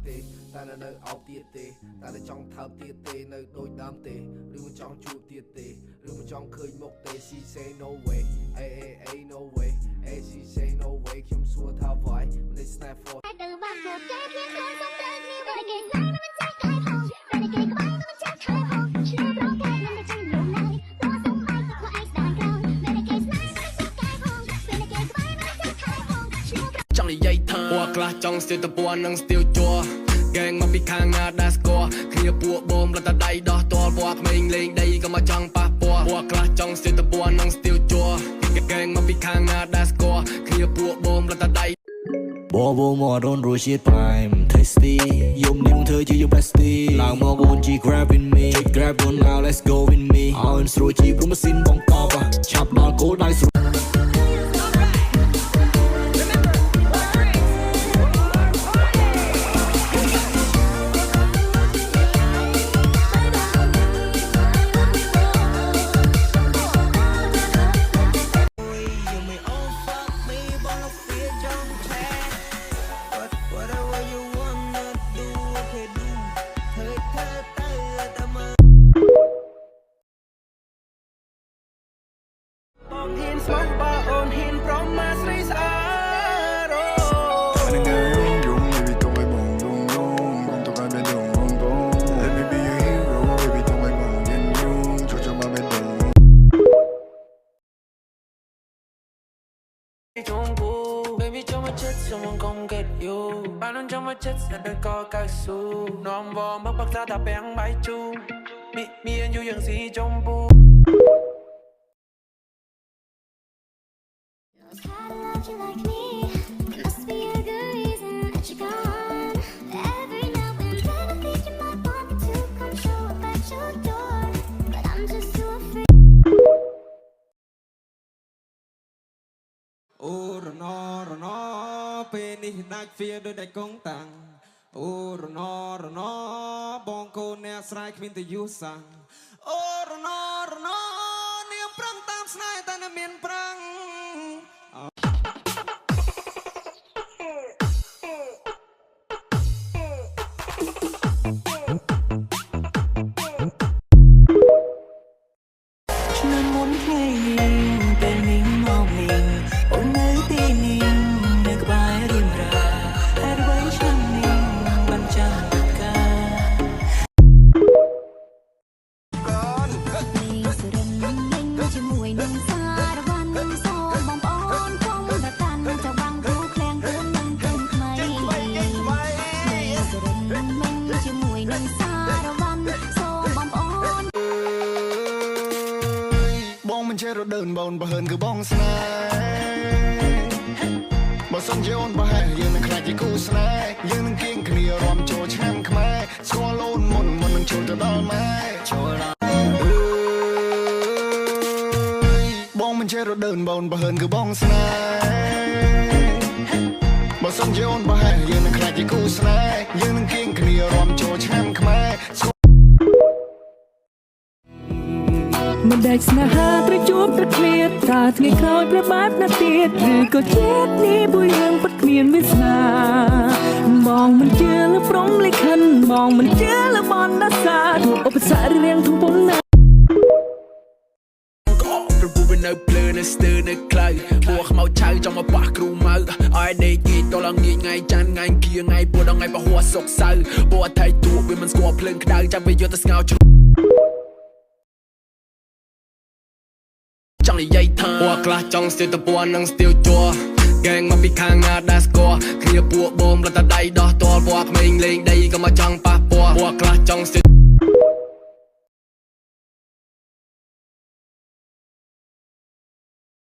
ទេតែនៅអោបទៀតទេតែចង់ថើបទៀតទេនៅដូចដើមទេឬមិនចង់ជួបទៀតទេឬមិនចង់ឃើញមុខទេ She say no way no way she say no way ខ្ញុំសួរថា why មិនได้ snap for តែទៅបាក់គោចេះគ្នាខ្លួនសុំត្រូវគ្នាតែគេខ្លាំងមិនចេះកាយផងតែគេក្បែរមិនចេះឆាយផងឈ្នះប្រកែកមិនចេះលំឡើយព្រោះសុំឯងក៏ឯងស្ដាយក្រោយតែគេស្នេហ៍មិនចេះកាយផងតែគេក្បែរមិនចេះឆាយផងឈ្នះចង់និយាយថាពណ៌ខ្លះចង់ស្ទាវតពណ៌នឹងស្ទាវជាប់កែងមកពីខាងណាដែលស្គាល់គ្នាពួកបងលត់តែដៃដោះតលពណ៌ក្មេងលេងដីក៏មកចង់ប៉ះពាល់ពណ៌ខ្លះចង់ស្ទាវតពណ៌នឹងស្ទាវជាប់កែងមកពីខាងណាដែលស្គាល់គ្នាពួកបងលត់តែដៃបមករនរសជាតិប្រែម tasty យំនាងធ្វើជា your bestie ឡើងមកអូនជី grab in me grab on now let's go with me អោនស្រួលជីព្រមម៉ាស៊ីនបងកបឆាប់ដល់គោលដៅស្រួលហ៊ានស្មោះបើអូនហ៊ានប្រមាថស្រីស្អាតBaby, jump my jet, someone come get you. I don't jump my jet, and the car got so. No, I'm warm, but back to the bang by two. Me and you, young see jump. You like me, must be a good reason that you're gone. Every now and then I think you might want me to come show up at your door, but I'm just too afraid. អូរណពេលនេះដាច់វាដូចដាច់កងតាំងអូរណបងកូនអ្នកស្រ័យគ្មានតែយូរសាំងអូរណនាងប្រឹងតាមស្នេហ៍តែនៅមានប្រាំងឆ្នាំមុនថ្ងៃនេះពេលនេះមកនេះអូននៅទីនេះនៅក្បែររៀមរាហើយអ្វីឆ្នាំនេះបានចាំការនេះសរិនលេងជាមួយនឹងសារវ៉ាន់សូមបងប្អូនគុំរកាន់ចៅបាំងគ្រូឃ្លាំងខ្លួននឹងគុំថ្មីនេះសរិនលេងជាមួយនឹងសារវ៉ាន់សូមបងប្អូនបងមិនចេះរដើនបងបើហឺនគឺបងស្នេហ៍បើសិនជាអូនបើហែយើងនឹងខ្លាចជាគូស្នេហ៍យើងនឹងគៀងគ្នារំចូលឆ្នាំខ្មែរស្គាល់អូនមុននឹងចូលទៅដល់ម៉ែចូលដល់បងមិនចេះរដើនបងបើហឺនគឺបងស្នេហ៍បើសិនជាអូនបើហែយើងនឹងខ្លាចជាគូស្នេហ៍យើងនឹងគៀងគ្នារំចូលឆ្នាំខ្មែរមិនដែលស្នេហាត្រូវជួបត្រូវឃ្លាតថាថ្ងៃក្រោយប្របែបណាទៀតឬក៏ជាតិនេះពួកយើងពិតគ្មានវាសនាបងមិនជឿលើព្រំលិខិតបងមិនជឿលើបណ្ដាសាឧបសគ្គរៀងធំប៉ុណ្ណាក៏ប្រពូវានៅភ្លើនៅស្ទើរនៅខ្លៅពួកខ្មោចឆៅចង់មកប៉ះគ្រូម៉ៅឲ្យដេកងាយតឡើងងាយថ្ងៃច័ន្ទថ្ងៃគៀថ្ងៃពួកដល់ថ្ងៃពហុសុកសៅពួកអថៃទួវាមិនស្គាល់ភ្លើងក្តៅចាំវាយកទៅស្ងោជ្រូចង់និយាយថាពណ៌ខ្លះចង់ស្ទាវតពណ៌នឹងស្ទាវជាប់កែងមកពីខាងណាដែលស្គាល់គ្នាពួកបងលត់តែដៃដោះតលពណ៌ក្មេងលេងដីក៏មកចង់ប៉ះពាល់ពណ៌ខ្លះចង់ស្ទាវ